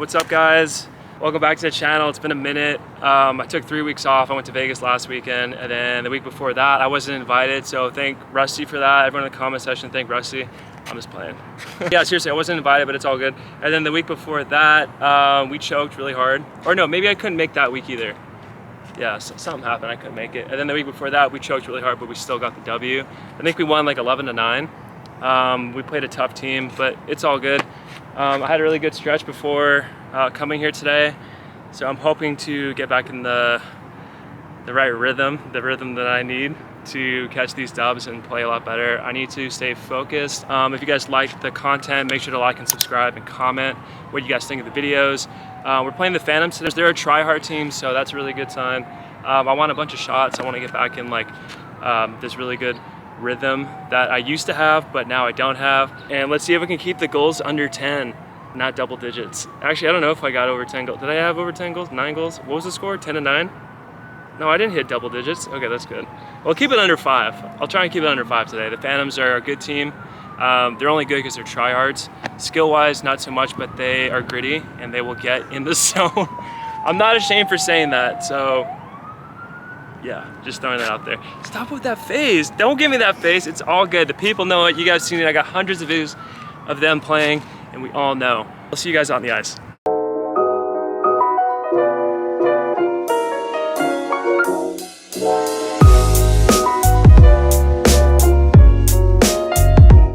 what's up guys? Welcome back to the channel. It's been a minute. I took 3 weeks off. I went to Vegas last weekend, and then the week before that I wasn't invited, so thank Rusty for that. Everyone in the comment section, thank Rusty. I'm just playing. Yeah, seriously, I wasn't invited, but it's all good. And then the week before that, we choked really hard. Or no, maybe I couldn't make that week either. Yeah, so something happened, I couldn't make it. And then the week before that, we choked really hard, but we still got the W. I think we won like 11-9. We played a tough team, but it's all good. I had a really good stretch before coming here today, so I'm hoping to get back in the right rhythm, the rhythm that I need to catch these dubs and play a lot better. I need to stay focused. If you guys like the content, make sure to like and subscribe and comment what you guys think of the videos. We're playing the Phantoms today. They're a try-hard team, so that's a really good sign. I want a bunch of shots. I want to get back in like this really good rhythm that I used to have, but now I don't have. And let's see if we can keep the goals under 10, not double digits. Actually, I don't know if I got over 10 goals. Did I have over 10 goals? 9 goals? What was the score? 10-9? No, I didn't hit double digits. Okay, that's good. Well, keep it under 5. I'll try and keep it under 5 today. The Phantoms are a good team. They're only good because they're tryhards. Skill-wise, not so much, but they are gritty and they will get in the zone. I'm not ashamed for saying that, so yeah, just throwing that out there. Stop with that face. Don't give me that face. It's all good. The people know it. You guys seen it. I got hundreds of videos of them playing, and we all know. I'll see you guys on the ice.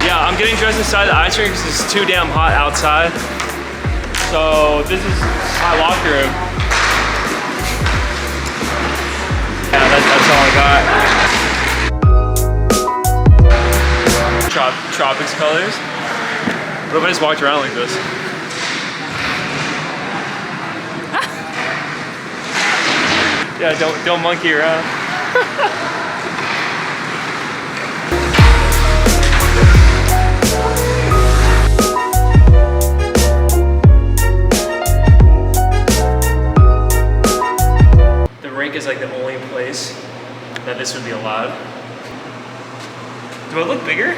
Yeah, I'm getting dressed inside the ice rink because it's too damn hot outside. So this is my locker room. Yeah, that's all I got. Tropics colors. What if I just walked around like this? Yeah, don't monkey around. The rink is like the only place that this would be allowed. Do I look bigger?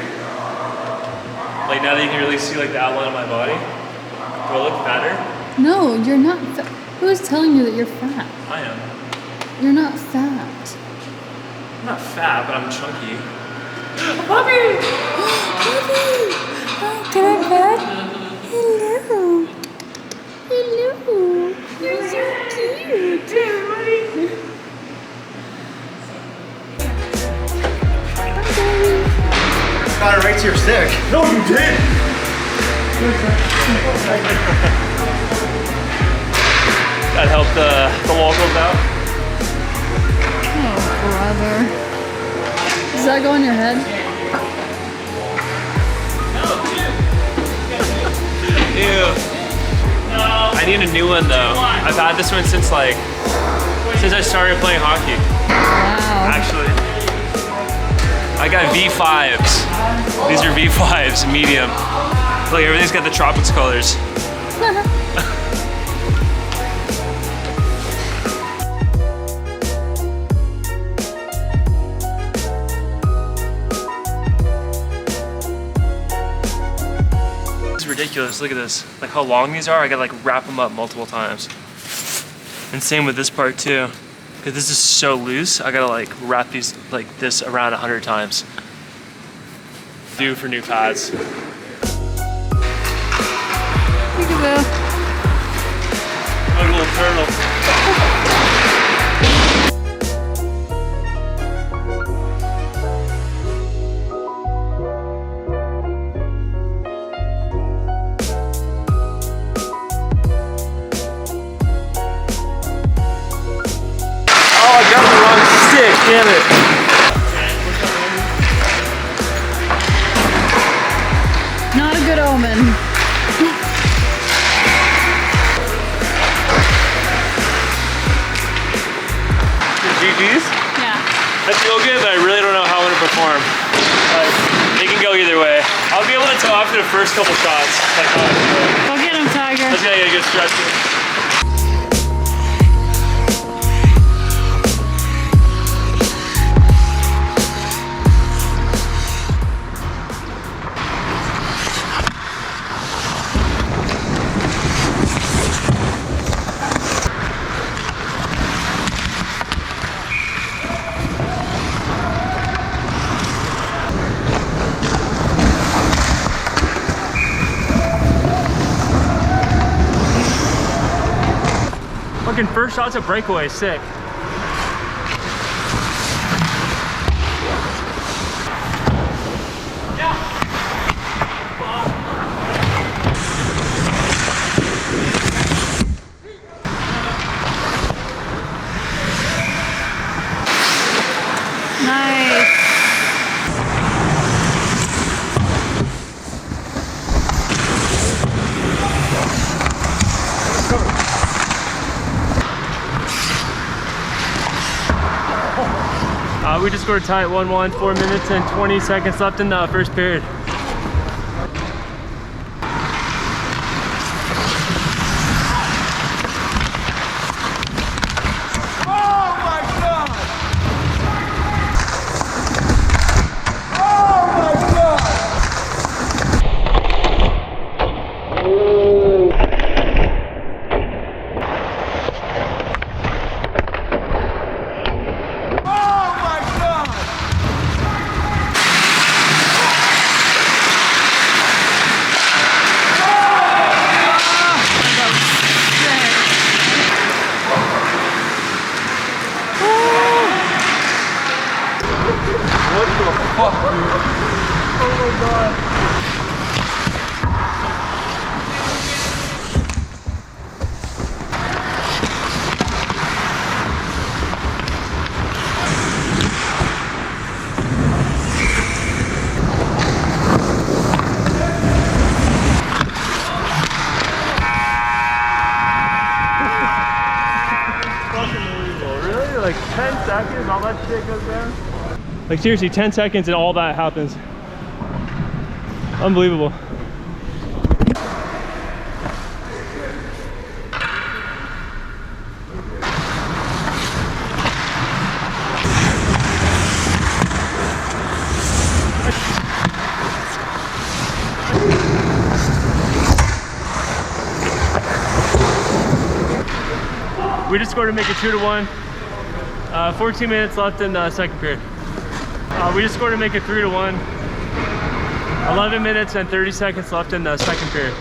Like now that you can really see like the outline of my body? Do I look fatter? No, you're not fat. Who's telling you that you're fat? I am. You're not fat. I'm not fat, but I'm chunky. Puppy! Puppy! Oh, can I pet? Hello. Hello. You're so cute. Got it right to your stick. No, you did! That helped the locals out. Oh, brother. Does that go on your head? Ew. I need a new one though. I've had this one since I started playing hockey. Wow. Actually. I got V5s. These are V5s, medium. Look, everything's got the tropics colors. It's ridiculous, look at this. Like how long these are, I gotta like wrap them up multiple times. And same with this part too. Because this is so loose, I gotta like wrap these like this around 100 times. Due for new pads. Peekaboo. Like a little turtle. Oh, I got the wrong stick, damn it. Not a good omen. GG's? Yeah. I feel good, but I really don't know how I'm gonna perform. Like, it can go either way. I'll be able to tell after the first couple shots, like how I feel. Go get him, Tiger. Let's get a good stretch in. Fucking first shot's a breakaway, sick. Nice. We just scored a tie at 1-1, 4 minutes and 20 seconds left in the first period. Like 10 seconds, all that shit goes down. Like seriously, 10 seconds and all that happens. Unbelievable. We just scored to make it 2-1. 14 minutes left in the second period. We just scored to make it 3-1. 11 minutes and 30 seconds left in the second period.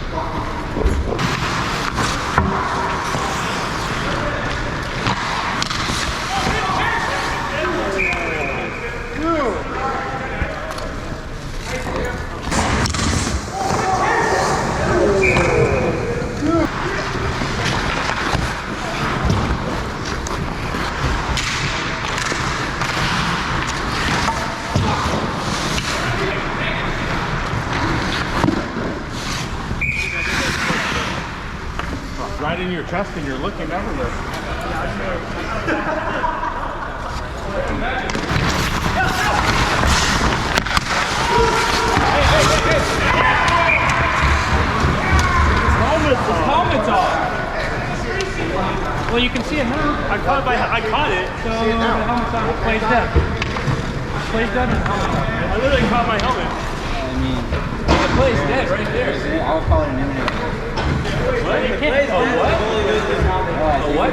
Right in your chest and you're looking everywhere. Helmet's off. Well, you can see it now. I caught it. So the helmet's on. Plays dead. Plays dead. I literally caught my helmet. I mean, The play's dead right there. I'll call it an imminent. What? You can't. Oh, what? Oh, what?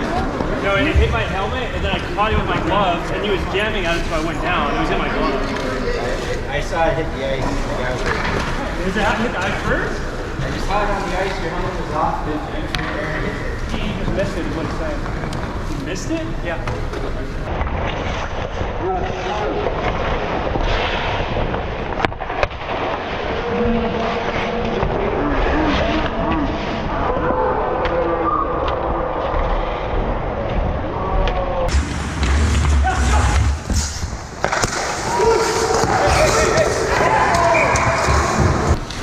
No, it hit my helmet, and then I caught it with my glove, and he was jamming at it, so I went down. It was in my glove. I saw it hit the ice. Does it have to hit the ice first? I just saw it on the ice. Your helmet was off. He just missed it, is what he's saying. He missed it? Yeah.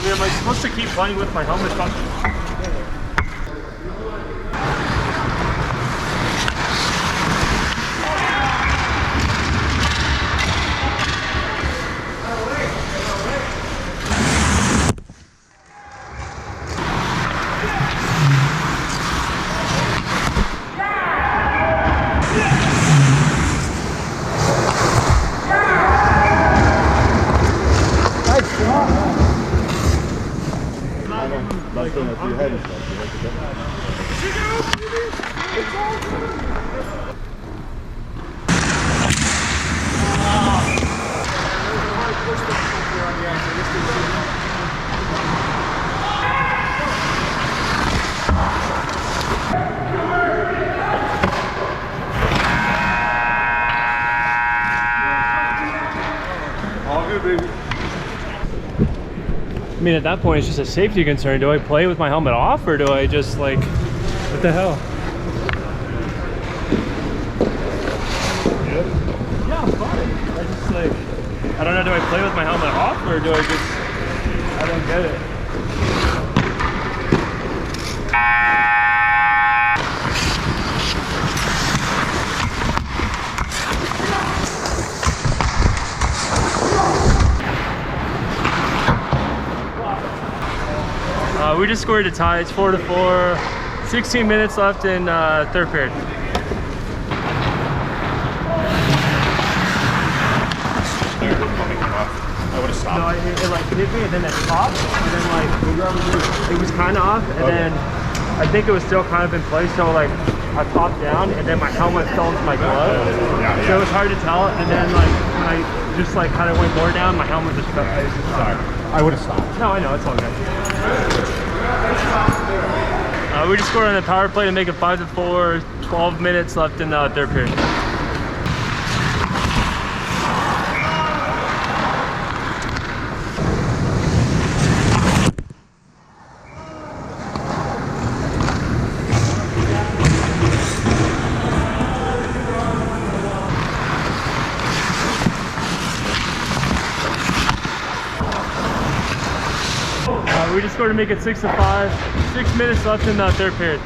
Am I supposed to keep playing with my helmet on? mean, at that point, it's just a safety concern. Do I play with my helmet off, or do I just like, what the hell? Yeah, I'm fine. I just like, I don't know, do I play with my helmet off, or do I just, I don't get it. We just scored a tie. It's 4-4. 16 minutes left in third period. I would have stopped. No, it like hit me and then it popped, and then like it was kind of off, and then I think it was still kind of in place. So like I popped down, and then my helmet fell into my glove. So it was hard to tell. And then like when I just like kind of went more down, my helmet just fell. Sorry. I would have stopped. No, I know, it's all good. We just scored on the power play to make it 5-4. 12 minutes left in the third period. We just scored to make it 6-5. 6 minutes left in the third period.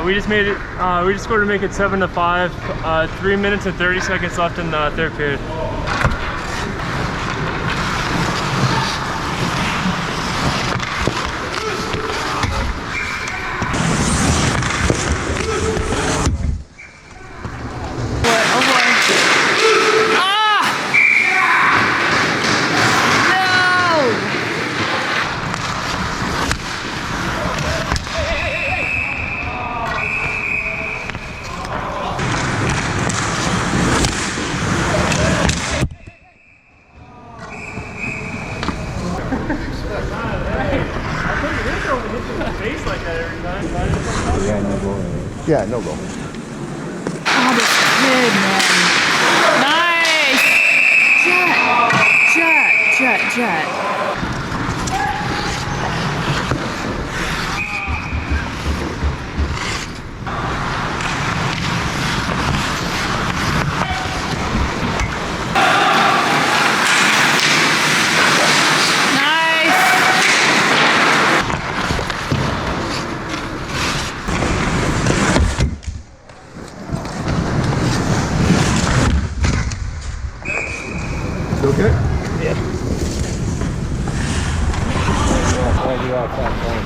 We just made it. We just scored to make it 7-5. 3 minutes and 30 seconds left in the third period. Yeah, no go. Oh, this kid, man. Nice! Jet. Okay? Yeah, I'll do outside playing.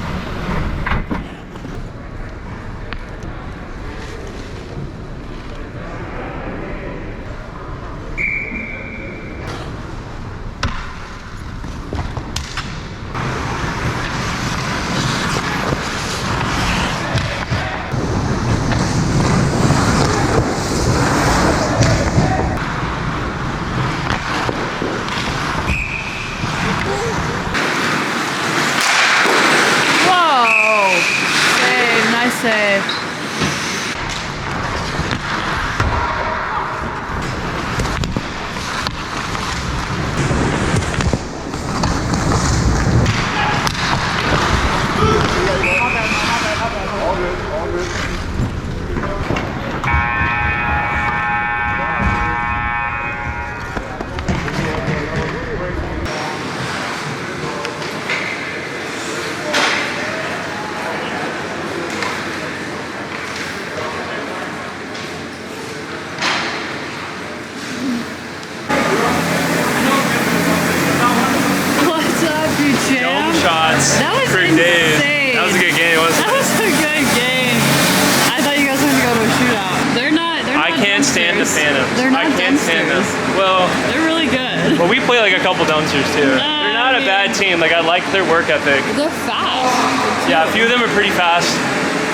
Save. All good. Shots. That was for insane. Dave. That was a good game, wasn't That it? was a good game. I thought you guys were gonna go to a shootout. They're not I can't stand the dumpsters. Phantoms. They're not I can't stand them. dumpsters. Well, They're really good. well, we play like a couple dumpsters too. They're not a bad team. Like I like their work ethic. They're fast. Yeah, a few of them are pretty fast.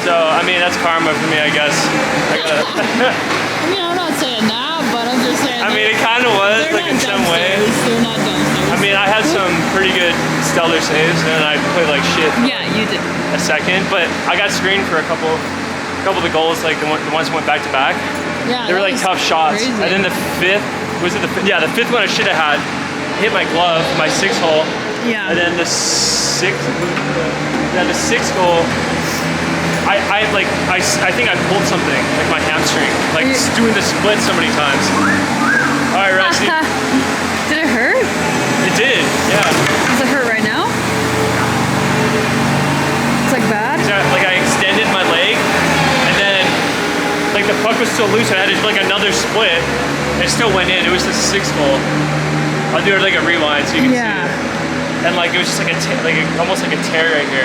So I mean that's karma for me, I guess. I mean, I'm not saying that, but I'm just saying. I mean, it kind of was they're like not in some way. dumpsters. They're not dumpsters. I mean, I had some pretty good stellar saves, and I played like shit Yeah, you did. a second, but I got screened for a couple of the goals, like the ones that went back to back. Yeah, They were that like was tough shots. crazy. And then the fifth, was it the fifth? Yeah, the fifth one I should have had hit my glove, my 6 hole. Yeah. And then the sixth goal, I think I pulled something, like my hamstring, like doing the split so many times. All right, Rusty. Did it hurt? It did, yeah. Does it hurt right now? It's like bad? So, like I extended my leg, and then like the puck was still loose. I had to do like another split. It still went in. It was the 6th goal. I'll do it like a rewind so you can see it. And like it was just like almost like a tear right here.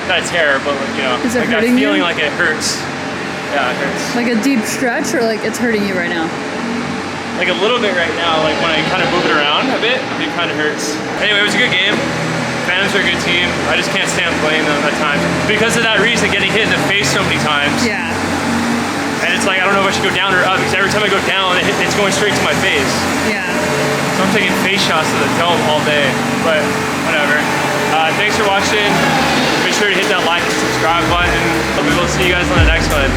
Not a tear, but like, you know, Is it like that hurting feeling you? like it hurts. Yeah, it hurts. Like a deep stretch, or like it's hurting you right now? Like a little bit right now. Like when I kind of move it around a bit, it kind of hurts. Anyway, it was a good game. Phantoms are a good team. I just can't stand playing them at times because of that reason, getting hit in the face so many times. Yeah. And it's like I don't know if I should go down or up because every time I go down, it's going straight to my face. Yeah. So I'm taking face shots to the dome all day, but whatever. Thanks for watching. Make sure to hit that like and subscribe button. We will see you guys on the next one.